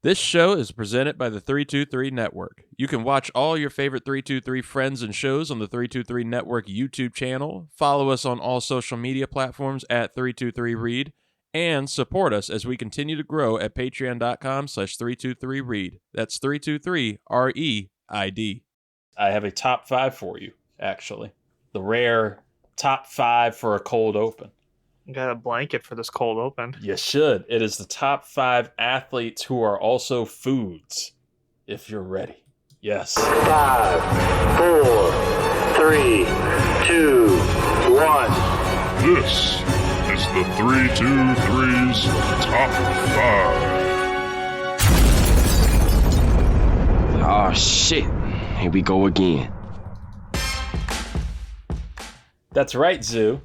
This show is presented by the 323 Network. You can watch all your favorite 323 friends and shows on the 323 Network YouTube channel, follow us on all social media platforms at 323Reid, and support us as we continue to grow at patreon.com/323Reid. That's 323REID. I have a top 5 for you, actually. The rare top 5 for a cold open. Got a blanket for this cold open. You should. It is the top 5 athletes who are also foods, if you're ready. Yes. 5, 4, 3, 2, 1. This is the 323's Top 5. Oh, shit. Here we go again. That's right, Zoo.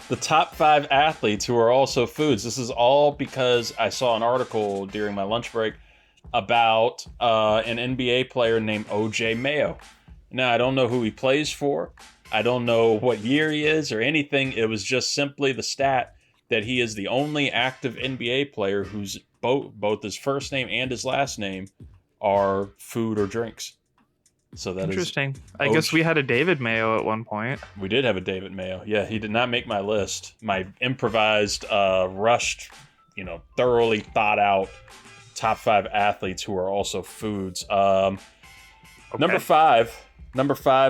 The top 5 athletes who are also foods. This is all because I saw an article during my lunch break about an NBA player named OJ Mayo. Now, I don't know who he plays for. I don't know what year he is or anything. It was just simply the stat that he is the only active NBA player whose both his first name and his last name are food or drinks. So that interesting. I guess we had a David Mayo at one point. We did have a David Mayo. Yeah, he did not make my list. My improvised, rushed, thoroughly thought out top 5 athletes who are also foods. Okay. Number five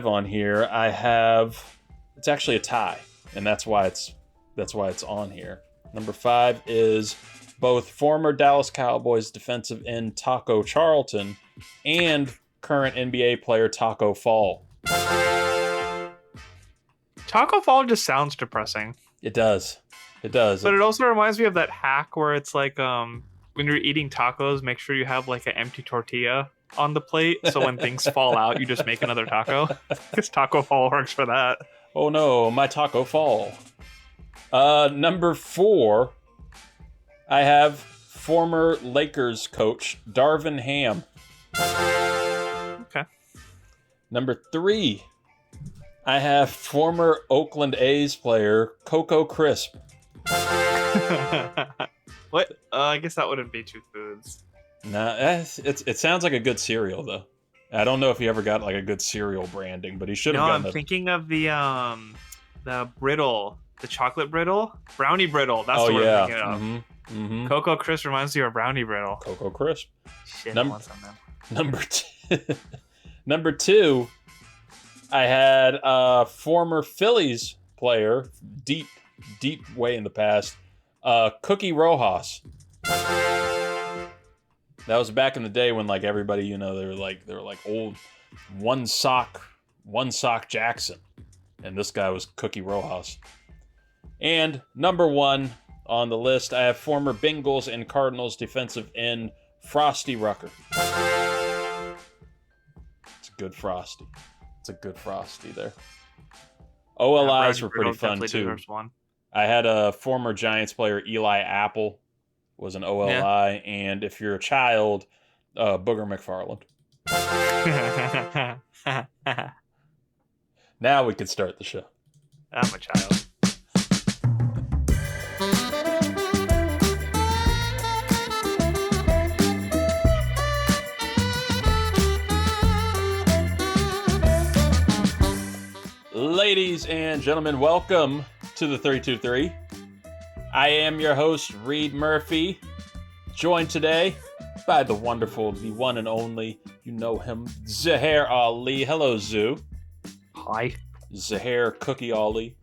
on here, I have. It's actually a tie, and that's why it's on here. Number 5 is both former Dallas Cowboys defensive end Taco Charlton and current NBA player Taco Fall. Taco Fall just sounds depressing. It does. But it also reminds me of that hack where it's like when you're eating tacos, make sure you have like an empty tortilla on the plate, so when things fall out, you just make another taco. Because Taco Fall works for that. Oh no, my Taco Fall. Number 4, I have former Lakers coach Darvin Ham. Okay. Number 3, I have former Oakland A's player Coco Crisp. What? I guess that wouldn't be 2 foods. Nah, it sounds like a good cereal though. I don't know if he ever got like a good cereal branding, but he should have gotten. I'm thinking of the brittle, the chocolate brittle, brownie brittle. That's the word I'm thinking of. Mm-hmm. Cocoa Crisp reminds you of brownie brittle. Cocoa Crisp. Shit, Number 2, I had former Phillies player, deep way in the past, Cookie Rojas. That was back in the day when like everybody, they were like old one sock Jackson, and this guy was Cookie Rojas. And number 1 on the list, I have former Bengals and Cardinals defensive end Frosty Rucker. It's a good Frosty there. OLIs were pretty fun too. I had a former Giants player, Eli Apple, was an OLI, and if you're a child, Booger McFarland. Now we can start the show. I'm a child. Ladies and gentlemen, welcome to the 323. I am your host, Reid Murphy, joined today by the wonderful, the one and only, you know him, Zuhair Ali. Hello, Zoo. Hi. Zuhair Cookie Ali.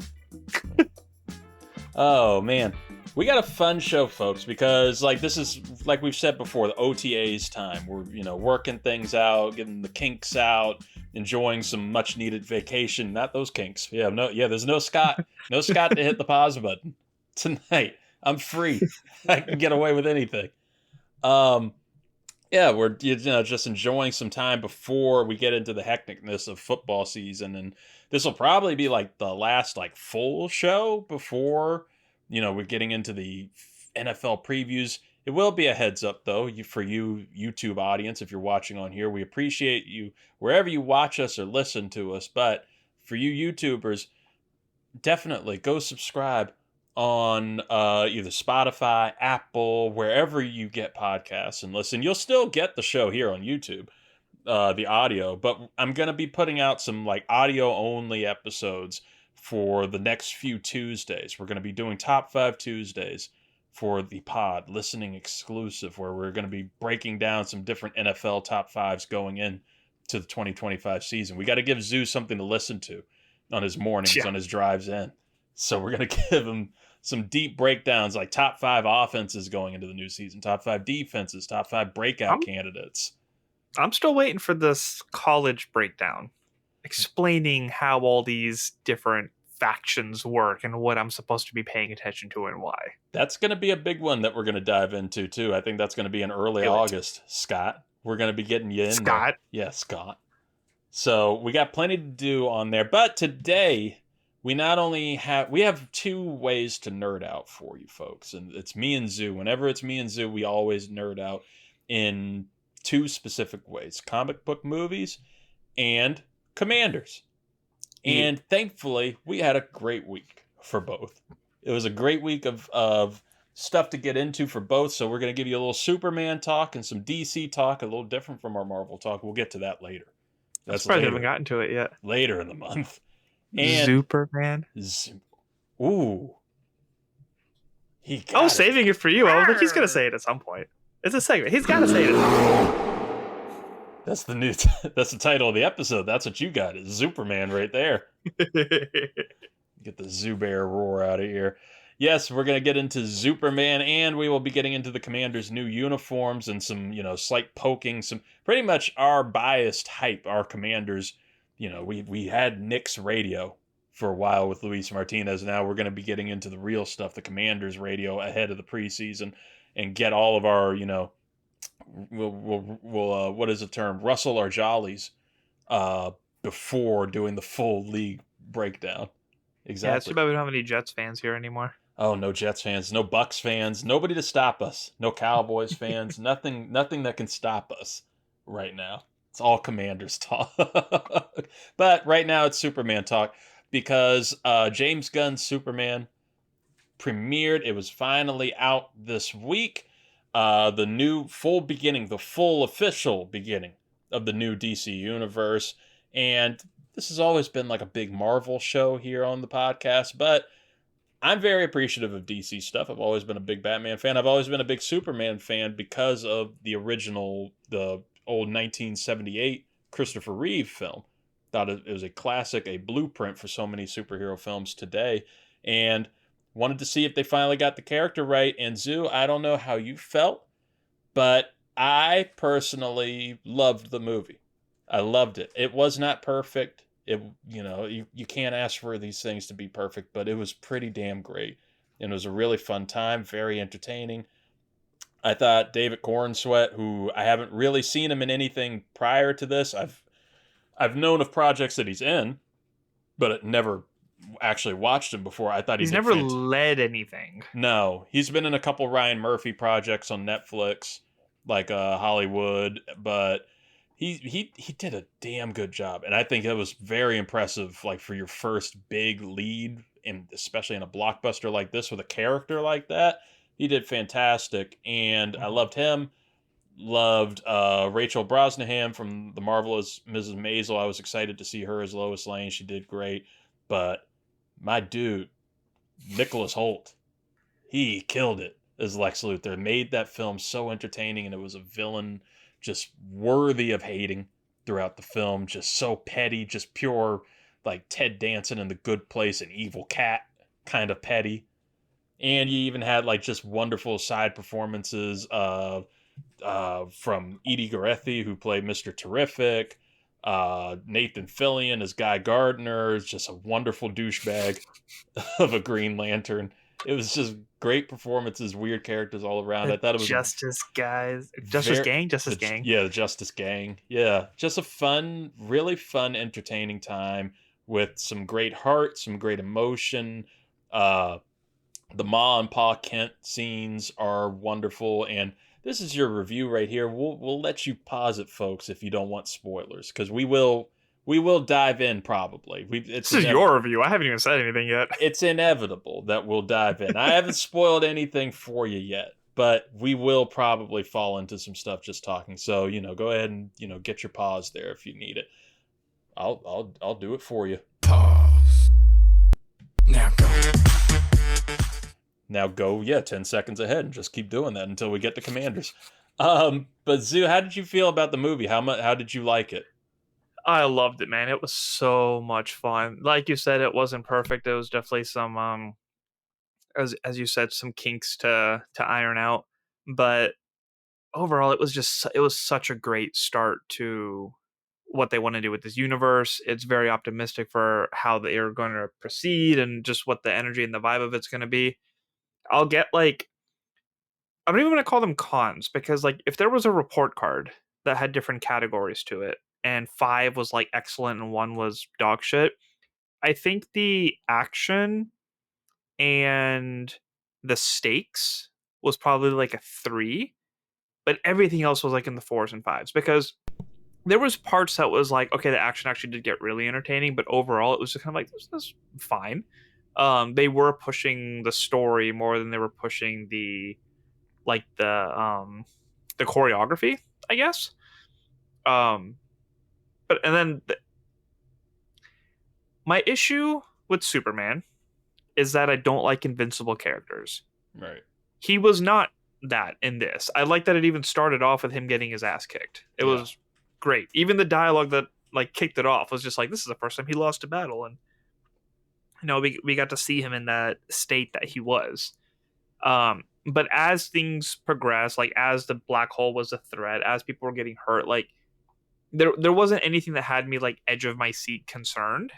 Oh, man. We got a fun show, folks, because this is, like we've said before, the OTA's time. We're, working things out, getting the kinks out, enjoying some much-needed vacation. Not those kinks. There's no Scott to hit the pause button tonight. I'm free. I can get away with anything. We're just enjoying some time before we get into the hecticness of football season, and this will probably be like the last full show before we're getting into the NFL previews. It will be a heads up though for you YouTube audience. If you're watching on here, we appreciate you wherever you watch us or listen to us. But for you YouTubers, definitely go subscribe on either Spotify, Apple, wherever you get podcasts and listen. You'll still get the show here on YouTube, the audio, but I'm going to be putting out some like audio only episodes for the next few Tuesdays. We're going to be doing Top 5 Tuesdays for the pod, listening exclusive, where we're going to be breaking down some different NFL top 5s going in to the 2025 season. We got to give Zoo something to listen to on his mornings, on his drives in. So we're going to give him some deep breakdowns, like top 5 offenses going into the new season, top 5 defenses, top 5 breakout candidates. I'm still waiting for this college breakdown, explaining how all these different factions work and what I'm supposed to be paying attention to and why. That's going to be a big one that we're going to dive into, too. I think that's going to be in early August, Scott. We're going to be getting you in Scott. there. Yeah, Scott. So we got plenty to do on there. But today, we have 2 ways to nerd out for you folks. And it's me and Zoo. Whenever it's me and Zoo, we always nerd out in 2 specific ways: comic book movies and Commanders. And thankfully, we had a great week for both. It was a great week of stuff to get into for both. So we're going to give you a little Superman talk and some DC talk, a little different from our Marvel talk. We'll get to that later. That's probably haven't gotten to it yet. Later in the month. And Superman. Ooh. Saving it for you. I was like, he's going to say it at some point. It's a segment. He's got to say it at some point. That's the title of the episode. That's what you got. It's Superman right there. Get the Zoo Bear roar out of here. Yes, we're going to get into Superman, and we will be getting into the Commanders' new uniforms and some, slight poking, some pretty much our biased hype, our Commanders. We had Nick's radio for a while with Luis Martinez. Now we're going to be getting into the real stuff, the Commanders radio ahead of the preseason, and get all of our, we'll what is the term? Rustle our jollies before doing the full league breakdown. Exactly. Yeah, it's too bad we don't have any Jets fans here anymore. Oh, no Jets fans, no Bucks fans, nobody to stop us. No Cowboys fans, nothing that can stop us right now. It's all Commanders talk. But right now it's Superman talk because James Gunn's Superman premiered. It was finally out this week. The new the full official beginning of the new DC universe. And this has always been like a big Marvel show here on the podcast, but I'm very appreciative of DC stuff. I've always been a big Batman fan. I've always been a big Superman fan because of the old 1978 Christopher Reeve film. Thought it was a classic, a blueprint for so many superhero films today, and wanted to see if they finally got the character right. And Zoo, I don't know how you felt, but I personally loved the movie. I loved it. It was not perfect. You can't ask for these things to be perfect, but it was pretty damn great. And it was a really fun time, very entertaining. I thought David Cornsweet, who I haven't really seen him in anything prior to this. I've known of projects that he's in, but never actually watched him before. I thought he's never led anything. No, he's been in a couple Ryan Murphy projects on Netflix, like Hollywood, but he did a damn good job, and I think it was very impressive. Like for your first big lead, and especially in a blockbuster like this with a character like that, he did fantastic, and I loved him. Loved Rachel Brosnahan from The Marvelous Mrs. Maisel. I was excited to see her as Lois Lane. She did great. But my dude, Nicholas Hoult, he killed it as Lex Luthor. Made that film so entertaining, and it was a villain just worthy of hating throughout the film. Just so petty, just pure, like Ted Danson in The Good Place and Evil Cat kind of petty. And you even had like just wonderful side performances from Edie Garethi, who played Mr. Terrific. Nathan Fillion as Guy Gardner is just a wonderful douchebag of a Green Lantern. It was just great performances, weird characters all around. I thought it was Justice Gang. Yeah, the Justice Gang. Yeah, just a really fun, entertaining time with some great heart, some great emotion. The Ma and Pa Kent scenes are wonderful, and this is your review right here. We'll let you pause it, folks, if you don't want spoilers, because we will we will dive in probably. This is your review. I haven't even said anything yet. It's inevitable that we'll dive in. I haven't spoiled anything for you yet, but we will probably fall into some stuff just talking. So, go ahead and, get your pause there if you need it. I'll do it for you. Pause. Now go. Now go, 10 seconds ahead and just keep doing that until we get to Commanders. But Zoo, how did you feel about the movie? How did you like it? I loved it, man. It was so much fun. Like you said, it wasn't perfect. There was definitely some as you said, some kinks to iron out. But overall, it was such a great start to what they want to do with this universe. It's very optimistic for how they are going to proceed and just what the energy and the vibe of it's going to be. I'll get I don't even want to call them cons, because if there was a report card that had different categories to it, and 5 was excellent and 1 was dog shit, I think the action and the stakes was probably a 3, but everything else was in the 4s and 5s, because there was parts that was okay, the action actually did get really entertaining, but overall it was just kind of this is fine. They were pushing the story more than they were pushing the choreography, I guess. My issue with Superman is that I don't like invincible characters. Right. He was not that in this. I like that it even started off with him getting his ass kicked. It was great. Even the dialogue that kicked it off was just this is the first time he lost a battle, and we got to see him in that state that he was. But as things progress, as the black hole was a threat, as people were getting hurt, there wasn't anything that had me edge of my seat concerned.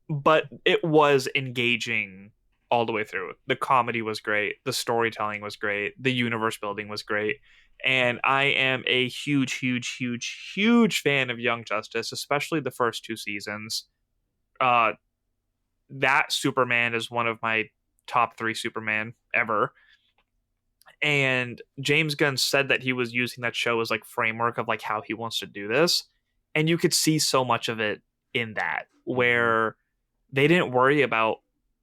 But it was engaging all the way through. The comedy was great. The storytelling was great. The universe building was great. And I am a huge, huge, huge, huge fan of Young Justice, especially the first 2 seasons. That Superman is one of my top 3 Superman ever. And James Gunn said that he was using that show as framework of how he wants to do this. And you could see so much of it in that, where they didn't worry about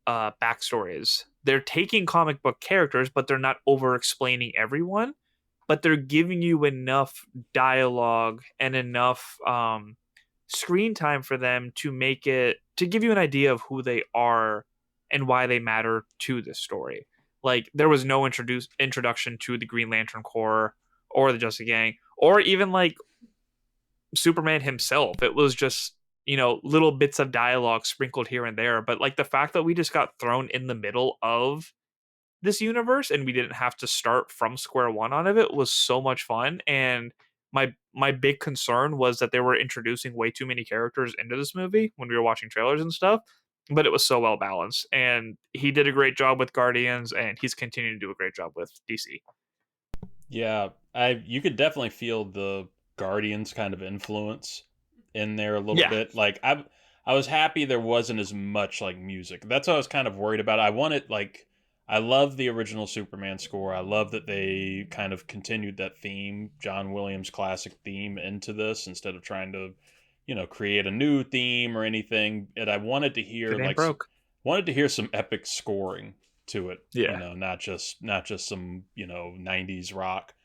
backstories. They're taking comic book characters, but they're not over explaining everyone, but they're giving you enough dialogue and enough screen time for them to give you an idea of who they are and why they matter to this story. There was no introduction to the Green Lantern Corps or the Justice Gang, or even Superman himself. It was just little bits of dialogue sprinkled here and there. But the fact that we just got thrown in the middle of this universe and we didn't have to start from square one on it was so much fun. And my big concern was that they were introducing way too many characters into this movie when we were watching trailers and stuff. But it was so well balanced, and he did a great job with Guardians, and he's continuing to do a great job with DC. Yeah, you could definitely feel the Guardians kind of influence in there a little bit. I was happy there wasn't as much music. That's what I was kind of worried about. I love the original Superman score. I love that they kind of continued that theme, John Williams' classic theme, into this instead of trying to create a new theme or anything. And I wanted to hear some epic scoring to it. Yeah. Not just some, 90s rock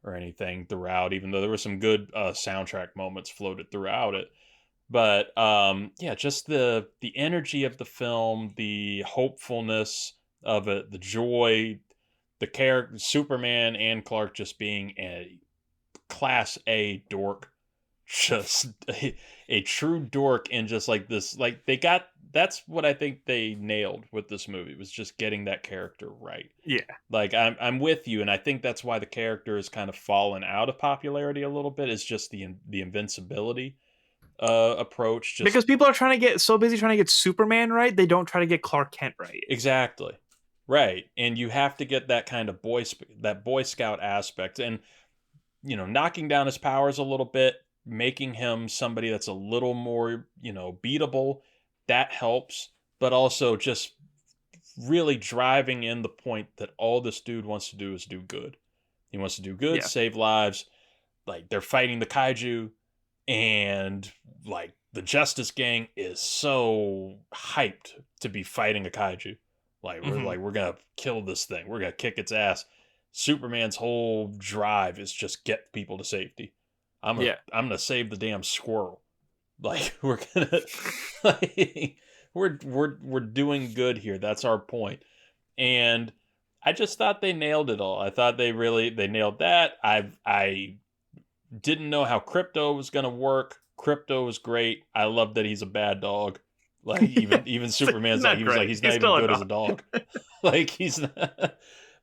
or anything throughout, even though there were some good soundtrack moments floated throughout it. But just the energy of the film, the hopefulness of it, the joy, the character, Superman and Clark just being a class A dork, just a true dork, and just this, that's what I think they nailed with this movie, was just getting that character right. Yeah. I'm with you, and I think that's why the character has kind of fallen out of popularity a little bit, is just the invincibility approach. Because people are trying to get so busy trying to get Superman right, they don't try to get Clark Kent right. Exactly. Right. And you have to get that kind of Boy Scout aspect, and knocking down his powers a little bit, making him somebody that's a little more, beatable, that helps. But also just really driving in the point that all this dude wants to do is do good. He wants to do good, save lives. They're fighting the kaiju. and like the Justice Gang is so hyped to be fighting a kaiju. Like we're gonna kill this thing. We're gonna kick its ass. Superman's whole drive is just get people to safety. I'm gonna save the damn squirrel. Like we're gonna like, we're doing good here. That's our point. And I just thought they nailed it all. I thought they nailed that. I didn't know how Crypto was gonna work. Crypto was great. I love that he's a bad dog. Like even Superman's like he's not even good as a dog. Like he's not.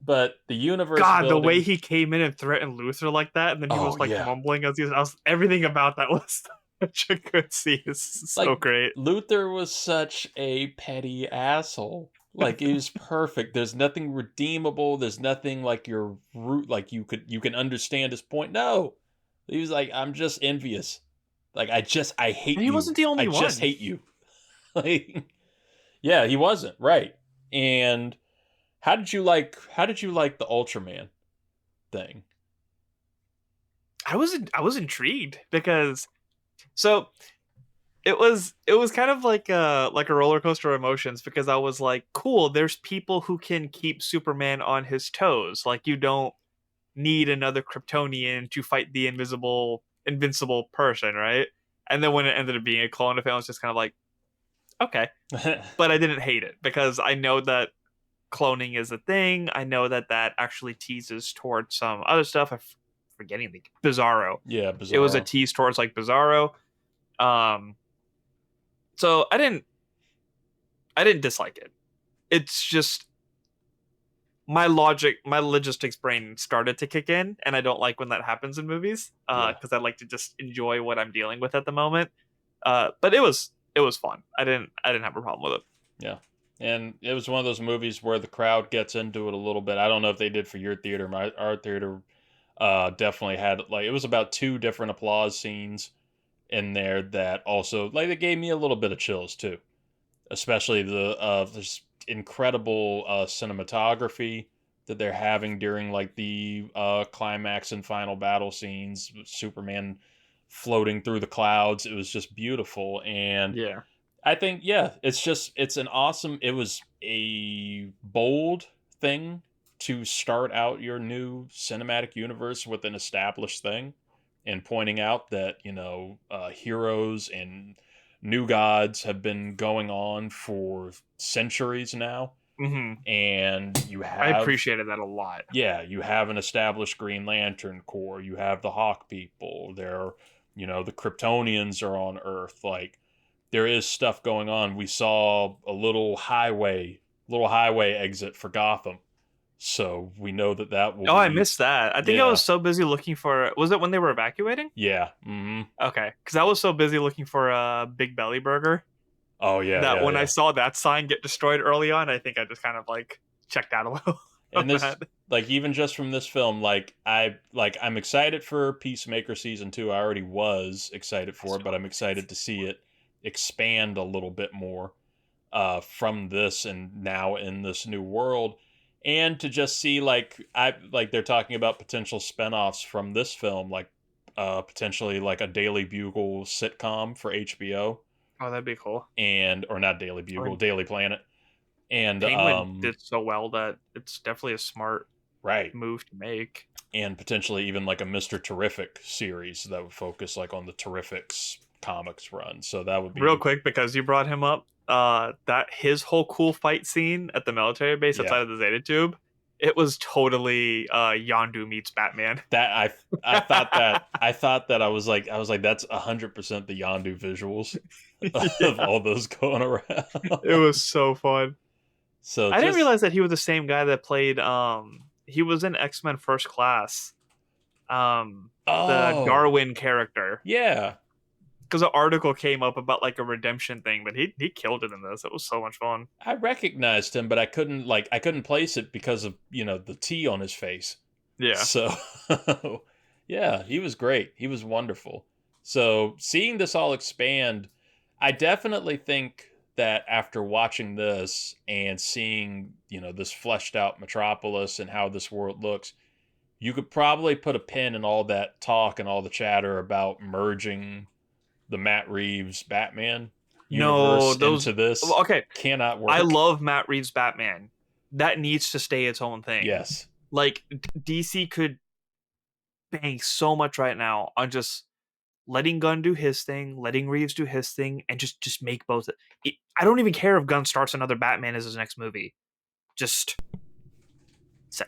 But the universe. God, building, the way he came in and threatened Luthor like that, and then he was like mumbling as he was. Everything about that was such a good scene. It's so great. Luthor was such a petty asshole. Like it was perfect. There's nothing redeemable. There's nothing like your root. Like you can understand his point. No, he was like, I'm just envious. Like I hate you. He wasn't the only one. I just hate you. Like, yeah, he wasn't right. And how did you like the Ultraman thing? I was intrigued because it was kind of like a roller coaster of emotions, because I was like, cool, there's people who can keep Superman on his toes. Like you don't need another Kryptonian to fight the invincible person, right? And then when it ended up being a clone of him, I was just kind of like, okay. But I didn't hate it because I know that cloning is a thing. I know that actually teases towards some other stuff. I'm forgetting the Bizarro. Yeah, Bizarro. It was a tease towards like Bizarro. So I didn't dislike it. It's just my logistics brain started to kick in, and I don't like when that happens in movies. Because I like to just enjoy what I'm dealing with at the moment. But it was fun. I didn't have a problem with it. Yeah. And it was one of those movies where the crowd gets into it a little bit. I don't know if they did for your theater. Our theater definitely had, like, it was about 2 different applause scenes in there that also, like, they gave me a little bit of chills too. Especially this incredible cinematography that they're having during, like, the climax and final battle scenes. Superman floating through the clouds. It was just beautiful. And yeah. I think, it was a bold thing to start out your new cinematic universe with an established thing and pointing out that, heroes and new gods have been going on for centuries now. Mm-hmm. And I appreciated that a lot. Yeah, you have an established Green Lantern Corps. You have the Hawk people. The Kryptonians are on Earth. Like, there is stuff going on. We saw a little highway exit for Gotham. So we know that will I missed that. I think I was so busy looking for... Was it when they were evacuating? Yeah. Mm-hmm. Okay. Because I was so busy looking for a Big Belly Burger. Oh, yeah. When I saw that sign get destroyed early on, I think I just kind of, like, checked out a little. And this, like, even just from this film, I'm excited for Peacemaker Season 2. I already was excited for it, but I'm excited to see it expand a little bit more from this and now in this new world, and to just see they're talking about potential spinoffs from this film, like potentially like a Daily Bugle sitcom for HBO. Oh, that'd be cool. Or not Daily Bugle, Daily Planet. And Penguin did so well that it's definitely a smart move to make. And potentially even like a Mr. Terrific series that would focus like on the Terrifics comics run. So that would be real quick, because you brought him up, that his whole cool fight scene at the military base outside of the Zeta Tube, it was totally Yondu meets Batman. That I thought that I was like that's 100% the Yondu visuals of all those going around. It was so fun. So I didn't realize that he was the same guy that played he was in X-Men First Class. The Darwin character. Yeah. Because an article came up about like a redemption thing, but he killed it in this. It was so much fun. I recognized him, but I couldn't place it because of the T on his face. Yeah. So yeah, he was great. He was wonderful. So seeing this all expand, I definitely think that after watching this and seeing this fleshed out metropolis and how this world looks, you could probably put a pin in all that talk and all the chatter about merging the Matt Reeves Batman No, universe into this. Okay, Cannot work. I love Matt Reeves' Batman. That needs to stay its own thing. Yes. Like, DC could bang so much right now on just letting Gunn do his thing, letting Reeves do his thing, and just make both. I don't even care if Gunn starts another Batman as his next movie. Just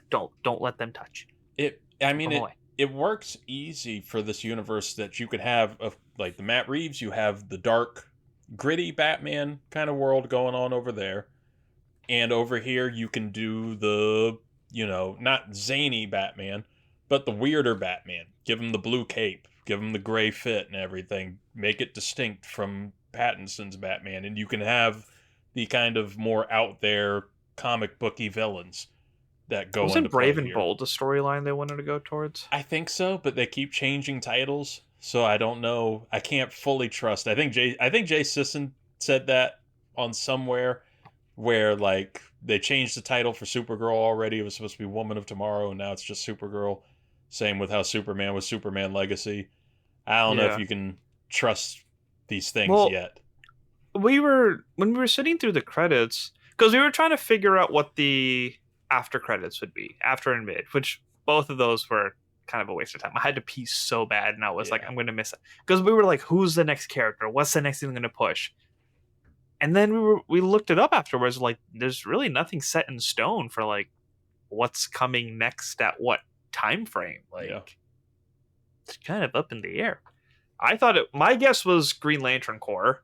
don't let them touch. It works easy for this universe that you could have like the Matt Reeves, you have the dark, gritty Batman kind of world going on over there. And over here you can do the, not zany Batman, but the weirder Batman. Give him the blue cape, give him the gray fit and everything. Make it distinct from Pattinson's Batman. And you can have the kind of more out there comic booky villains that go into play. Wasn't Brave and Bold the storyline they wanted to go towards? I think so, but they keep changing titles, so I don't know. I can't fully trust. I think Jay Sisson said that on somewhere where like they changed the title for Supergirl already. It was supposed to be Woman of Tomorrow, and now it's just Supergirl. Same with how Superman was Superman Legacy. I don't know if you can trust these things yet. When we were sitting through the credits, because we were trying to figure out what the after credits would be, after and mid, which both of those were kind of a waste of time. I had to pee so bad, and I was like, I'm going to miss it. Because we were like, who's the next character? What's the next thing I'm going to push? And then we looked it up afterwards. Like, there's really nothing set in stone for like what's coming next at what time frame. Like, it's kind of up in the air. I thought my guess was Green Lantern Corps.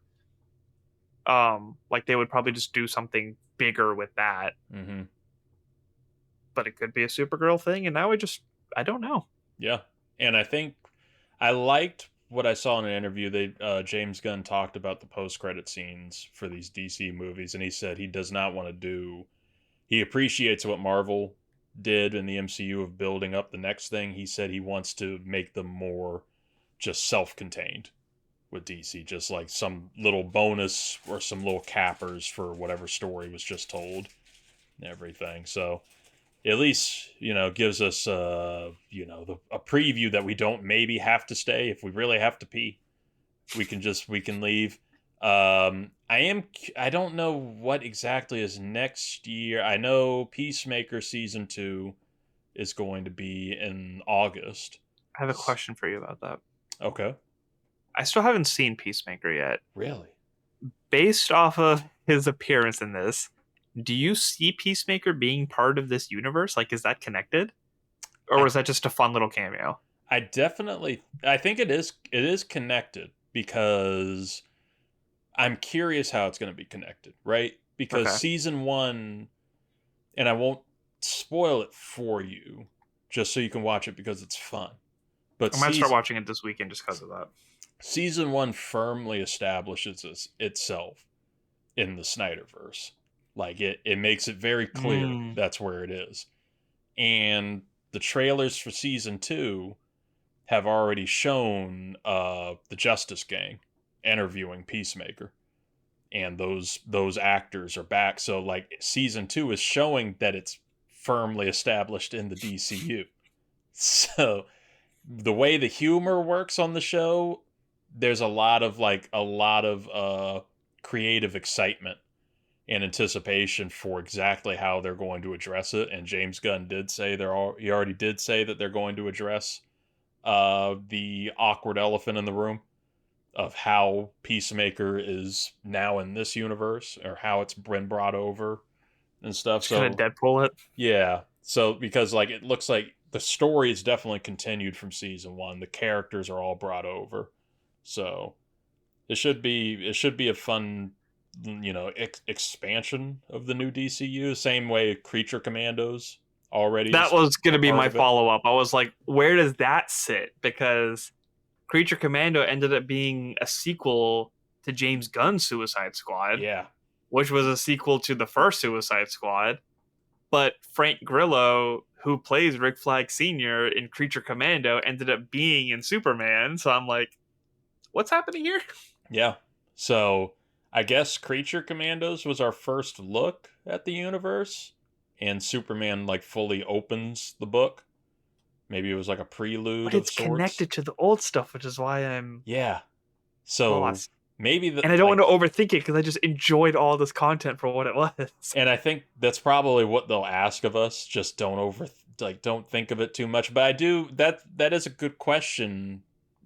Like they would probably just do something bigger with that. Mm-hmm. But it could be a Supergirl thing, and now I don't know. Yeah, and I think I liked what I saw in an interview. James Gunn talked about the post-credit scenes for these DC movies, and he said he does not want to do... He appreciates what Marvel did in the MCU of building up the next thing. He said he wants to make them more just self-contained with DC, just like some little bonus or some little cappers for whatever story was just told and everything. So at least, gives us, a preview that we don't maybe have to stay. If we really have to pee, we can leave. I don't know what exactly is next year. I know Peacemaker season 2 is going to be in August. I have a question for you about that. Okay. I still haven't seen Peacemaker yet. Really? Based off of his appearance in this, do you see Peacemaker being part of this universe? Like, is that connected? Or was that just a fun little cameo? I think it is connected, because I'm curious how it's going to be connected, right? Because season 1, and I won't spoil it for you, just so you can watch it because it's fun. But I might start watching it this weekend just because of that. Season 1 firmly establishes itself in the Snyderverse. Like, it makes it very clear that's where it is. And the trailers for season 2 have already shown the Justice Gang interviewing Peacemaker. And those actors are back. So, like, season 2 is showing that it's firmly established in the DCU. So, the way the humor works on the show, there's a lot of creative excitement and anticipation for exactly how they're going to address it. And James Gunn he already did say that they're going to address the awkward elephant in the room of how Peacemaker is now in this universe, or how it's been brought over and stuff. Just kind of Deadpool it. Yeah. So, because like it looks like the story is definitely continued from season 1. The characters are all brought over. So it should be a fun, expansion of the new DCU. Same way Creature Commandos already. That was going to be my follow-up. I was like, where does that sit? Because Creature Commando ended up being a sequel to James Gunn's Suicide Squad. Yeah. Which was a sequel to the first Suicide Squad. But Frank Grillo, who plays Rick Flag Sr. in Creature Commando, ended up being in Superman. So I'm like, what's happening here? Yeah. So I guess Creature Commandos was our first look at the universe, and Superman like fully opens the book. Maybe it was like a prelude. But it's connected to the old stuff, which is why I'm... Yeah. So Lost. maybe And I don't want to overthink it because I just enjoyed all this content for what it was. and I think that's probably what they'll ask of us. Just don't think of it too much. But I do that is a good question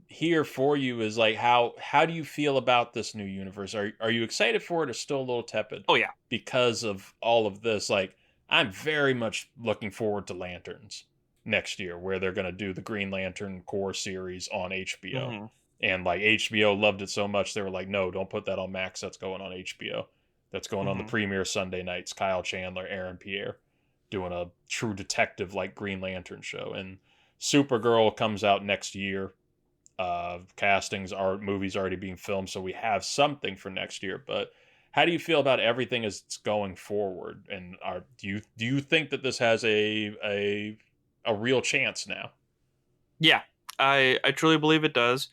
here for you. Is like how do you feel about this new universe? Are you excited for it or still a little tepid? Oh yeah, Because of all of this. Like I'm very much looking forward to Lanterns next year, where they're going to do the Green Lantern core series on HBO. Mm-hmm. And like HBO loved it so much, they were like, no, don't put that on Max. That's going on HBO. That's going on the premiere Sunday nights. Kyle Chandler, Aaron Pierre, doing a true detective like Green Lantern show. And Supergirl comes out next year. Movies already being filmed, so we have something for next year. But how do you feel about everything as it's going forward? And do you think that this has a real chance now? Yeah, I truly believe it does.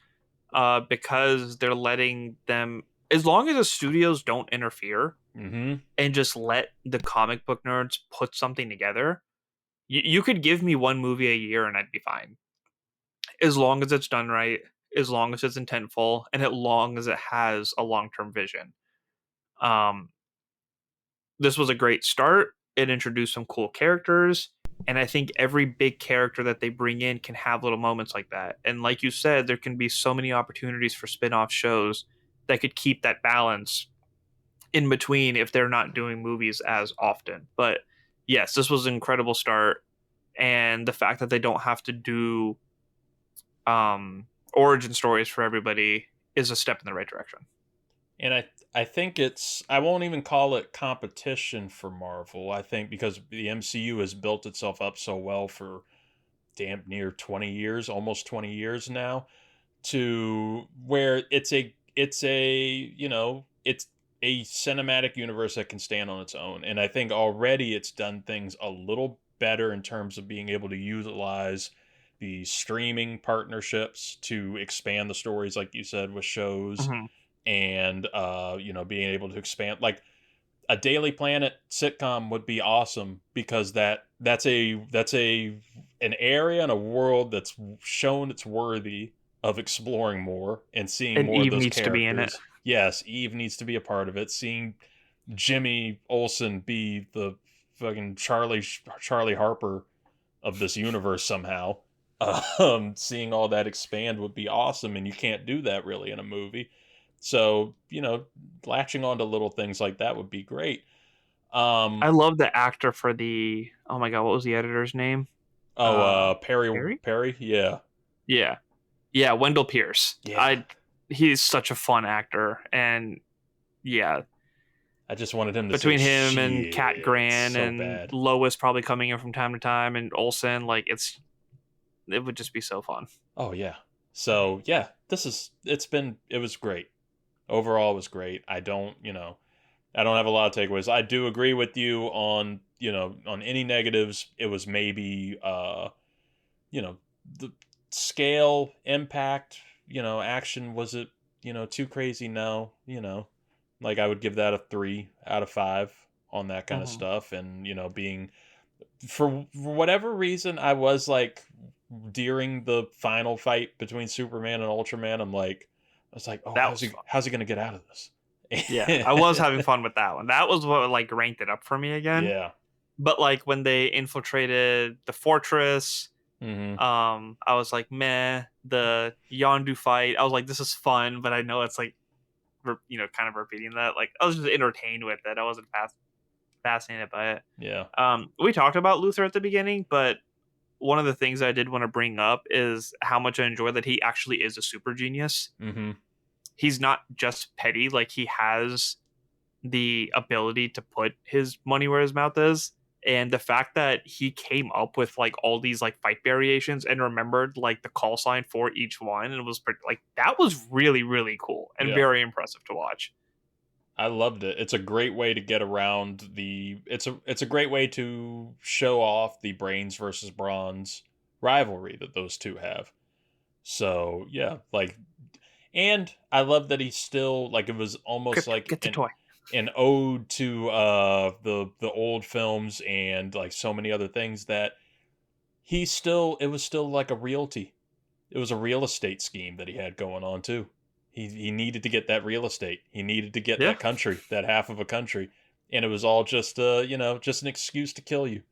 Because they're letting them, as long as the studios don't interfere and just let the comic book nerds put something together, you could give me one movie a year and I'd be fine. As long as it's done right, as long as it's intentful, and as long as it has a long-term vision. This was a great start. It introduced some cool characters. And I think every big character that they bring in can have little moments like that. And like you said, there can be so many opportunities for spin-off shows that could keep that balance in between if they're not doing movies as often. But yes, this was an incredible start. And the fact that they don't have to do origin stories for everybody is a step in the right direction. And I think I won't even call it competition for Marvel. I think because the MCU has built itself up so well for damn near 20 years, almost 20 years now, to where it's a cinematic universe that can stand on its own. And I think already it's done things a little better in terms of being able to utilize the streaming partnerships to expand the stories, like you said, with shows. And being able to expand, like a Daily Planet sitcom would be awesome, because that's an area and a world that's shown it's worthy of exploring more and seeing and more Eve of those needs characters. to be in it. Yes, Eve needs to be a part of it. Seeing Jimmy Olsen be the fucking Charlie Harper of this universe somehow. Seeing all that expand would be awesome, and you can't do that really in a movie. So, latching on to little things like that would be great. I love the actor for the, oh my God, what was the editor's name? Perry? Yeah. Yeah, Wendell Pierce. Yeah. He's such a fun actor, and yeah. I just wanted him to between say, him and Kat Grant so and bad. Lois probably coming in from time to time, and Olsen, like it would just be so fun. Oh yeah. So yeah, it was great. Overall, it was great. I don't have a lot of takeaways. I do agree with you on any negatives. It was maybe, the scale, impact, action. Was it, too crazy? No, like I would give that a 3 out of 5 on that kind of stuff. And, being, for whatever reason, I was like, during the final fight between Superman and Ultraman, I was like, oh, how's he going to get out of this? Yeah, I was having fun with that one. That was what ranked it up for me again. Yeah. But when they infiltrated the fortress, I was like, meh. The Yondu fight, I was like, this is fun, but I know it's kind of repeating that. I was just entertained with it. I wasn't fascinated by it. Yeah. We talked about Luthor at the beginning, but one of the things I did want to bring up is how much I enjoy that he actually is a super genius. He's not just petty. He has the ability to put his money where his mouth is. And the fact that he came up with all these fight variations and remembered the call sign for each one, and was that was really, really cool and very impressive to watch. I loved it. It's a great way to get around it's a great way to show off the brains versus bronze rivalry that those two have. So yeah, and I love that he's still it was almost Get the toy. An ode to the old films and so many other things, that it was still a realty. It was a real estate scheme that he had going on too. He needed to get that real estate. He needed to get Yeah. that country, that half of a country, and it was all just just an excuse to kill you.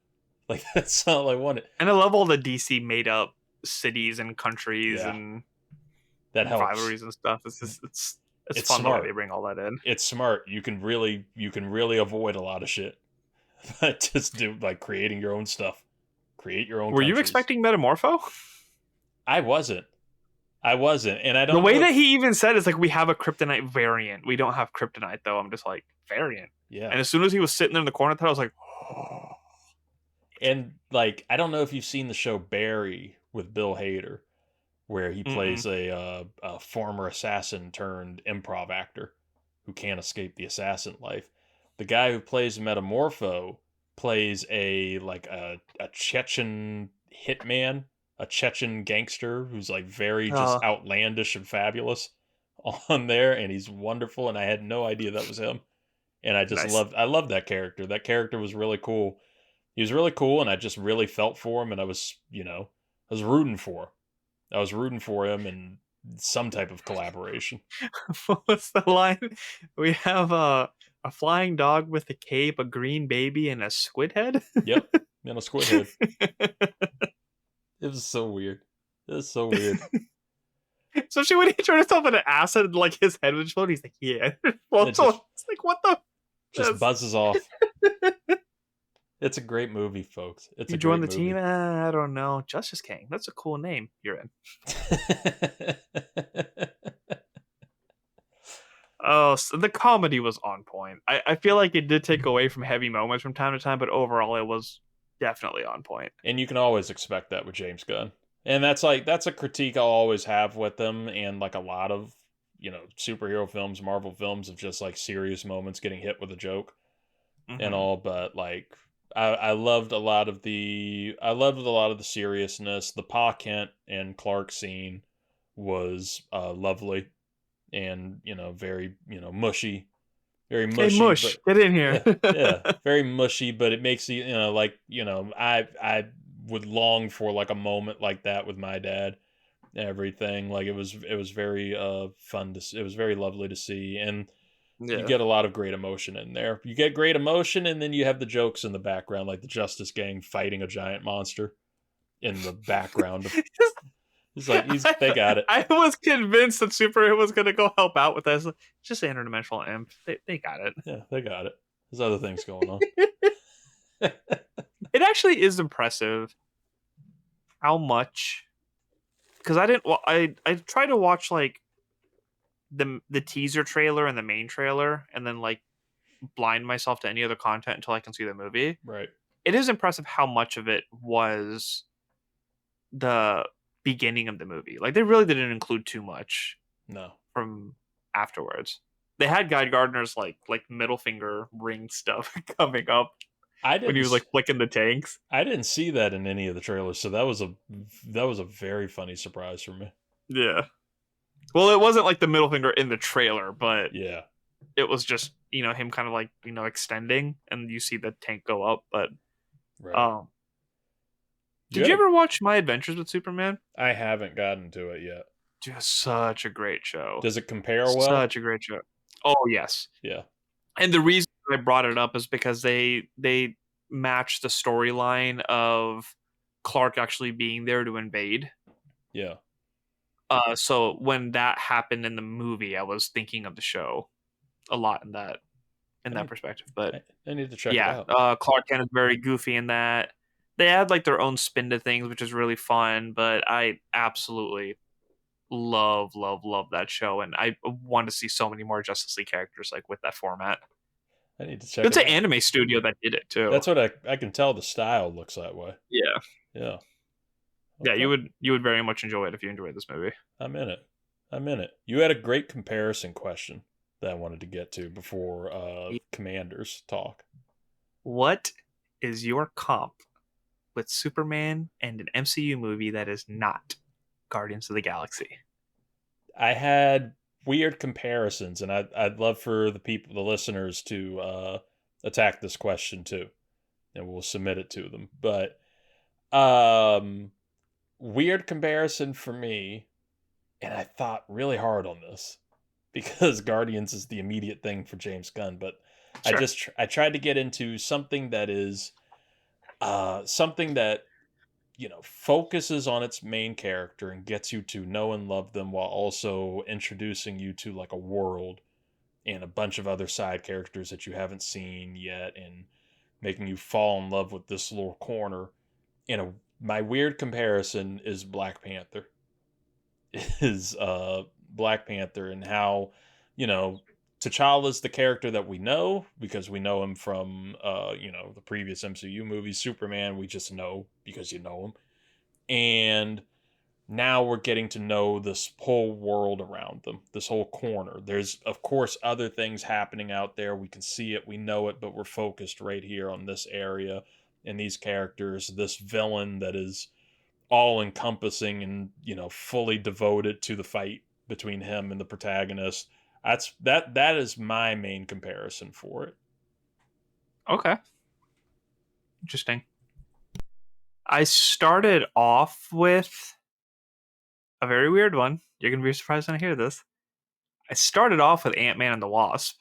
Like that's all I wanted. And I love all the DC made up cities and countries Yeah. and That helps. rivalries and stuff. It's just it's fun smart. the way they bring all that in. It's smart. You can really avoid a lot of shit. But just do like creating your own stuff. Create your own. Were you countries. expecting Metamorpho? I wasn't, and I don't. The way know that he even said is like, we have a kryptonite variant. We don't have kryptonite though. I'm just like, variant. Yeah. And as soon as he was sitting there in the corner, I was like, And like, I don't know if you've seen the show Barry with Bill Hader, where he plays a former assassin turned improv actor who can't escape the assassin life. The guy who plays Metamorpho plays a Chechen hitman, a Chechen gangster who's like very just outlandish and fabulous on there, and he's wonderful. And I had no idea that was him, and I just loved that character. That character was really cool. He was really cool, and I just really felt for him, and I was rooting for him. I was rooting for him in some type of collaboration. what's the line? We have a flying dog with a cape, a green baby, and a squid head. Yep, and a squid head. It was so weird. It was so weird. Especially when he turned himself into acid and like his head would explode. He's like, yeah. It's like, what the? Just buzzes off. It's a great movie, folks. You join the team? I don't know. Justice King. That's a cool name. You're in. Oh, so the comedy was on point. I feel like it did take away from heavy moments from time to time, but overall it was definitely on point. And you can always expect that with James Gunn. And that's a critique I'll always have with them, and like a lot of, superhero films, Marvel films, of just like serious moments getting hit with a joke and all, but like I loved a lot of the seriousness. The Pa Kent and Clark scene was lovely and very mushy, very mushy. Hey, Mush, get in here. Yeah, very mushy, but it makes you I would long for like a moment like that with my dad. Everything like it was very fun to. It was very lovely to see, and you get a lot of great emotion in there. You get great emotion, and then you have the jokes in the background, like the Justice Gang fighting a giant monster in the background. It's like they got it. I was convinced that Superhero was going to go help out with this. Just an interdimensional imp. They got it. Yeah, they got it. There's other things going on. It actually is impressive how much, because I tried to watch like the teaser trailer and the main trailer, and then like blind myself to any other content until I can see the movie. Right. It is impressive how much of it was the beginning of the movie. Like they really didn't include too much. No. From afterwards. They had Guy Gardner's like middle finger ring stuff coming up when he was like flicking the tanks. I didn't see that in any of the trailers, so that was a very funny surprise for me. Yeah. Well, it wasn't like the middle finger in the trailer, but yeah, it was just him kind of like extending, and you see the tank go up. But right. Did you ever watch My Adventures with Superman? I haven't gotten to it yet. Just such a great show. Does it compare well? Such a great show. Oh yes. Yeah. And the reason I brought it up is because they matched the storyline of Clark actually being there to invade. Yeah. So when that happened in the movie, I was thinking of the show a lot in that perspective. But I need to check it out. Clark Kent is very goofy in that. They add like their own spin to things, which is really fun. But I absolutely love that show, and I want to see so many more Justice League characters like with that format. I need to check. It's an anime studio that did it too. That's what I can tell. The style looks that way. Yeah. Okay. Yeah, you would very much enjoy it if you enjoyed this movie. I'm in it. You had a great comparison question that I wanted to get to before Commanders talk. What is your comp with Superman and an MCU movie that is not Guardians of the Galaxy? I had weird comparisons, and I'd love for the listeners to attack this question too, and we'll submit it to them. But weird comparison for me, and I thought really hard on this. because Guardians is the immediate thing for James Gunn. But Sure. I tried to get into something that is something that focuses on its main character and gets you to know and love them while also introducing you to like a world and a bunch of other side characters that you haven't seen yet, and making you fall in love with this little corner. My weird comparison is Black Panther. Is Black Panther, and how T'Challa's the character that we know because we know him from the previous MCU movies. Superman, we just know because you know him. And now we're getting to know this whole world around them, this whole corner. There's, of course, other things happening out there. We can see it, we know it, but we're focused right here on this area and these characters, this villain that is all encompassing and, fully devoted to the fight between him and the protagonist. That is my main comparison for it. Okay. Interesting. I started off with a very weird one. You're going to be surprised when I hear this. I started off with Ant-Man and the Wasp.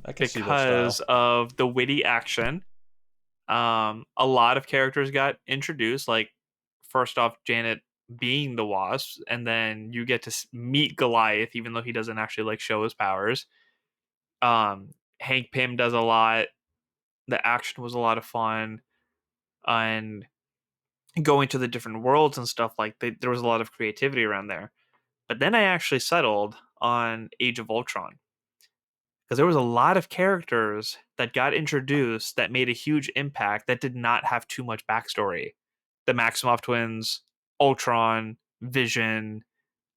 I can see that Because style. of the witty action. A lot of characters got introduced. Like, first off, Janet being the Wasp, and then you get to meet Goliath, even though he doesn't actually like show his powers. Hank Pym does a lot. The action was a lot of fun, and going to the different worlds and stuff there was a lot of creativity around there. But then I actually settled on Age of Ultron, because there was a lot of characters that got introduced that made a huge impact that did not have too much backstory. The Maximoff twins, Ultron, Vision,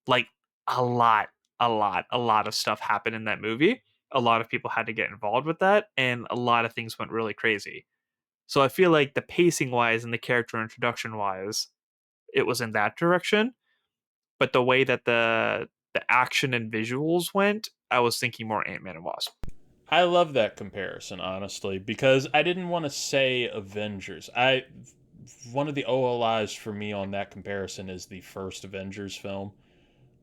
like a lot of stuff happened in that movie. A lot of people had to get involved with that, and a lot of things went really crazy. So I feel like the pacing wise and the character introduction wise, it was in that direction. But the way that the action and visuals went, I was thinking more Ant-Man and Wasp. I love that comparison, honestly, because I didn't want to say Avengers. One of the OLIs for me on that comparison is the first Avengers film,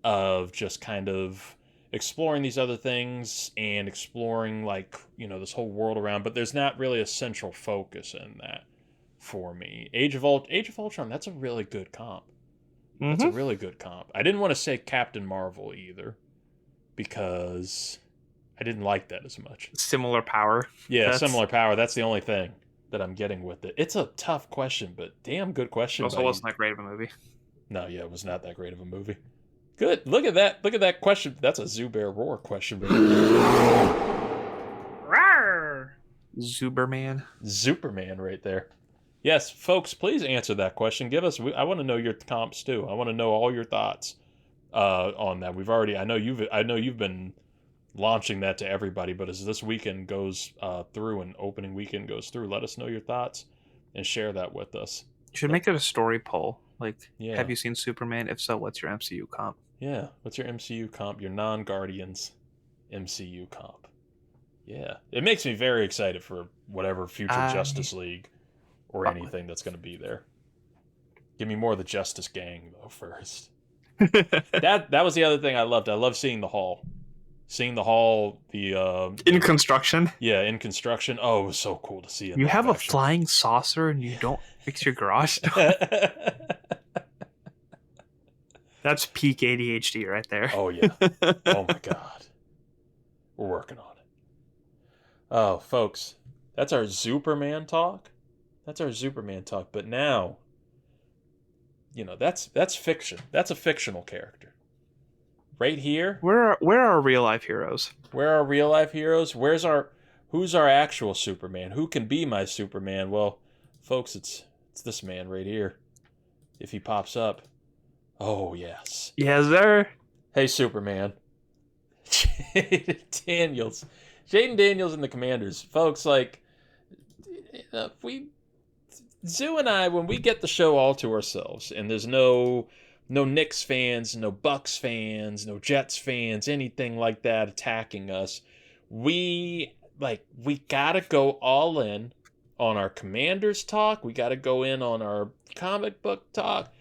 of just kind of exploring these other things and exploring this whole world around, but there's not really a central focus in that for me. Age of Ultron, that's a really good comp. That's a really good comp. I didn't want to say Captain Marvel either, because I didn't like that as much. Similar power. Yeah, similar power. That's the only thing that I'm getting with it. It's a tough question, but damn good question. Also wasn't that great of a movie. No, yeah, it was not that great of a movie. Good. Look at that. Look at that question. That's a Zubair Roar question. Zuperman right there. Yes, folks, please answer that question. I want to know your comps too. I want to know all your thoughts on that. I know you've been launching that to everybody, but as this weekend goes through and opening weekend goes through, let us know your thoughts and share that with us. You should make it a story poll. Yeah. Have you seen Superman? If so, what's your MCU comp? Yeah, what's your MCU comp? Your non-Guardians MCU comp. Yeah, it makes me very excited for whatever future Justice League or anything that's going to be there. Give me more of the Justice Gang though first. That was the other thing I loved. I love seeing the Hall. In construction. Yeah, in construction. Oh, it was so cool to see it. You have a flying saucer and you don't fix your garage door. That's peak ADHD right there. Oh yeah. Oh my god. We're working on it. Oh, folks, that's our Superman talk. But now, that's fiction. That's a fictional character. Right here. Where are real life heroes? Where are real life heroes? Who's our actual Superman? Who can be my Superman? Well, folks, it's this man right here. If he pops up. Oh, yes. Yes, sir. Hey, Superman. Jaden Daniels and the Commanders. Folks, Zoo and I, when we get the show all to ourselves, and there's no Knicks fans, no Bucks fans, no Jets fans, anything like that attacking us, we gotta go all in on our Commanders talk. We gotta go in on our comic book talk.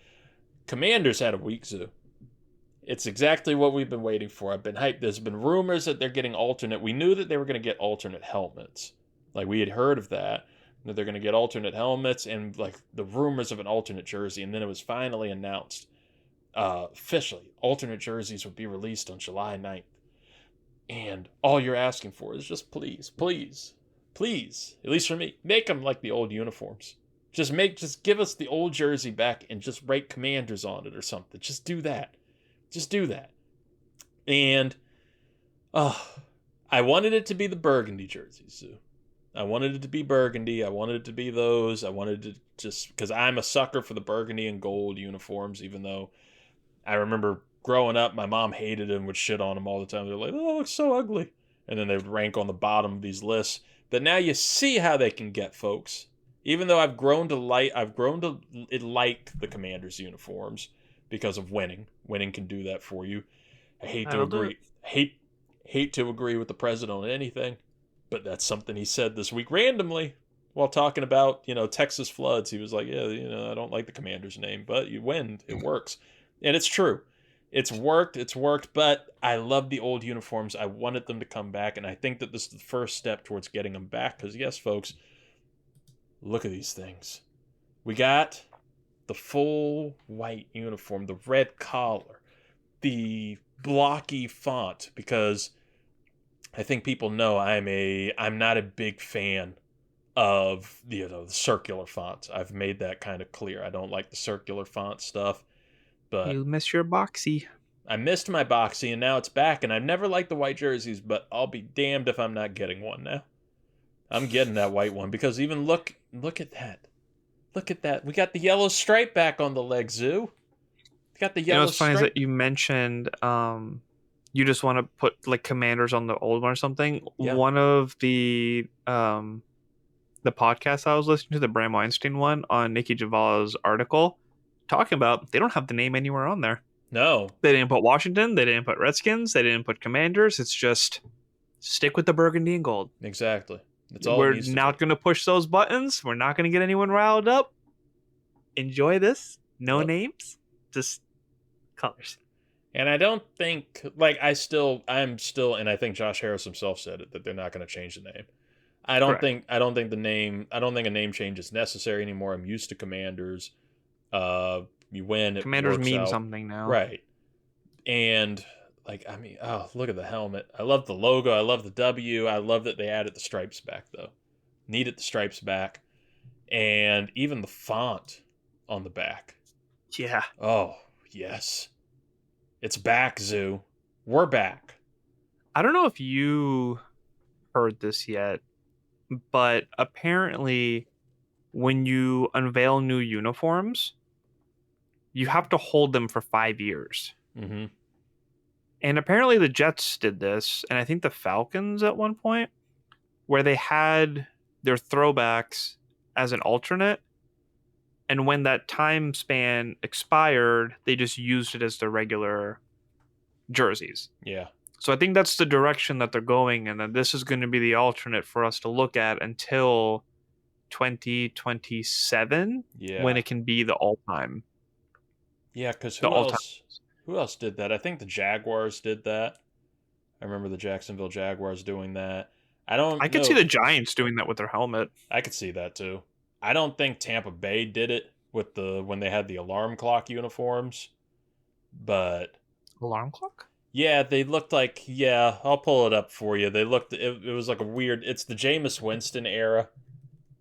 Commanders had a week, Zoo. It's exactly what we've been waiting for. I've been hyped. There's been rumors that they're getting alternate. We knew that they were going to get alternate helmets. Like, we had heard of that they're going to get alternate helmets and, like, the rumors of an alternate jersey. And then it was finally announced officially, alternate jerseys would be released on July 9th. And all you're asking for is just please, please, please, at least for me, make them like the old uniforms. Just give us the old jersey back and just write Commanders on it or something. Just do that. Just do that. And I wanted it to be the burgundy jerseys, Sue. I wanted it to be burgundy. I wanted it to be those. I wanted to just, because I'm a sucker for the burgundy and gold uniforms, even though I remember growing up, my mom hated them, would shit on them all the time. They're like, oh, it's so ugly. And then they would rank on the bottom of these lists. But now you see how they can get, folks. Even though I've grown to like the Commanders uniforms because of winning. Winning can do that for you. I hate to agree. Hate to agree with the president on anything, but that's something he said this week randomly while talking about, Texas floods. He was like, yeah, I don't like the Commanders name, but you win. It works. And it's true. It's worked, but I love the old uniforms. I wanted them to come back, and I think that this is the first step towards getting them back, because yes, folks, look at these things. We got the full white uniform, the red collar, the blocky font, because I think people know I'm not a big fan of the circular fonts. I've made that kind of clear. I don't like the circular font stuff. But you miss your boxy. I missed my boxy, and now it's back. And I've never liked the white jerseys, but I'll be damned if I'm not getting one now. I'm getting that white one because even look at that. Look at that. We got the yellow stripe back on the leg, Zoo. We got the yellow what's funny stripe. is that you mentioned you just want to put like Commanders on the old one or something. Yeah. One of the podcasts I was listening to, the Bram Weinstein one on Nikki Javala's article, talking about they don't have the name anywhere on there. No. They didn't put Washington, they didn't put Redskins, they didn't put Commanders. It's just stick with the burgundy and gold. Exactly. That's all. We're not going to push those buttons. We're not going to get anyone riled up. Enjoy this. No names, just colors. And I don't think, I'm still, and I think Josh Harris himself said it, that they're not going to change the name. I don't think a name change is necessary anymore. I'm used to Commanders. You win. Commanders mean something now. Right. And look at the helmet. I love the logo. I love the W. I love that they added the stripes back, though. Needed the stripes back. And even the font on the back. Yeah. Oh, yes. It's back, Zoo. We're back. I don't know if you heard this yet, but apparently when you unveil new uniforms, you have to hold them for 5 years. Mm-hmm. And apparently the Jets did this, and I think the Falcons at one point, where they had their throwbacks as an alternate, and when that time span expired, they just used it as their regular jerseys. Yeah. So I think that's the direction that they're going, and that this is going to be the alternate for us to look at until 2027, when it can be the all-time. Yeah, because who else did that? I think the Jaguars did that. I remember the Jacksonville Jaguars doing that. I could see the Giants doing that with their helmet. I could see that too. I don't think Tampa Bay did it with when they had the alarm clock uniforms. But alarm clock? Yeah, they looked like, I'll pull it up for you. It was like a weird, it's the Jameis Winston era.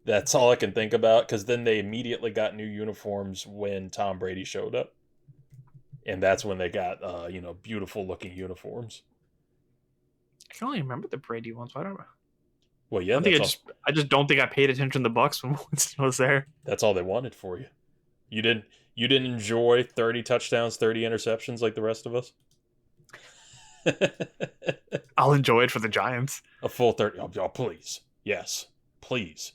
That's all I can think about, because then they immediately got new uniforms when Tom Brady showed up. And that's when they got, beautiful looking uniforms. I can only remember the Brady ones. I don't know. Well, yeah, I just don't think I paid attention to the Bucs when Winston was there. That's all they wanted for you. You didn't enjoy 30 touchdowns, 30 interceptions like the rest of us? I'll enjoy it for the Giants. A full 30. Oh, please. Yes. Please.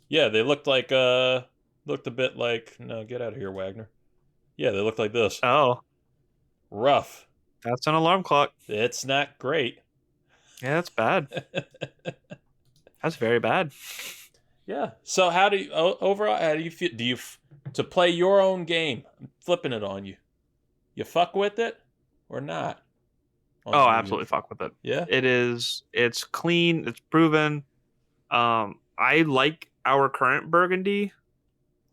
Yeah, they looked a bit like, no, get out of here, Wagner. Yeah, they looked like this. Oh. Rough. That's an alarm clock. It's not great. Yeah, that's bad. That's very bad. Yeah. So overall, how do you feel? To play your own game, I'm flipping it on you. You fuck with it? or not? Oh, absolutely fuck with it. Yeah. It's clean, it's proven. I like our current burgundy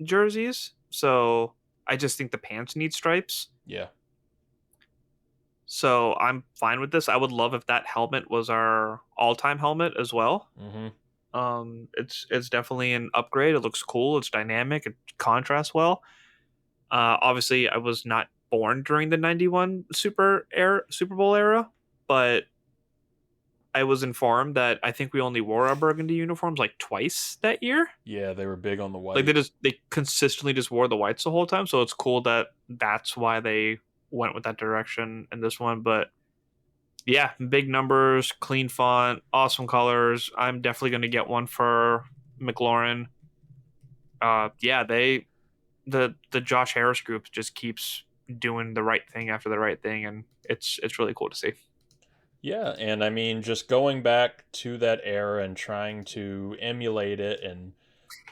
jerseys, so I just think the pants need stripes. Yeah. So I'm fine with this. I would love if that helmet was our all-time helmet as well. It's definitely an upgrade. It looks cool. It's dynamic. It contrasts well. Obviously, I was not born during the '91 Super Bowl era, but I was informed that I think we only wore our burgundy uniforms like twice that year. Yeah, they were big on the white. Like they consistently just wore the whites the whole time. So it's cool that that's why they went with that direction in this one. But yeah, big numbers, clean font, awesome colors. I'm definitely going to get one for McLaurin. Yeah, the Josh Harris group just keeps doing the right thing after the right thing, and it's really cool to see. Yeah, and I mean, just going back to that era and trying to emulate it and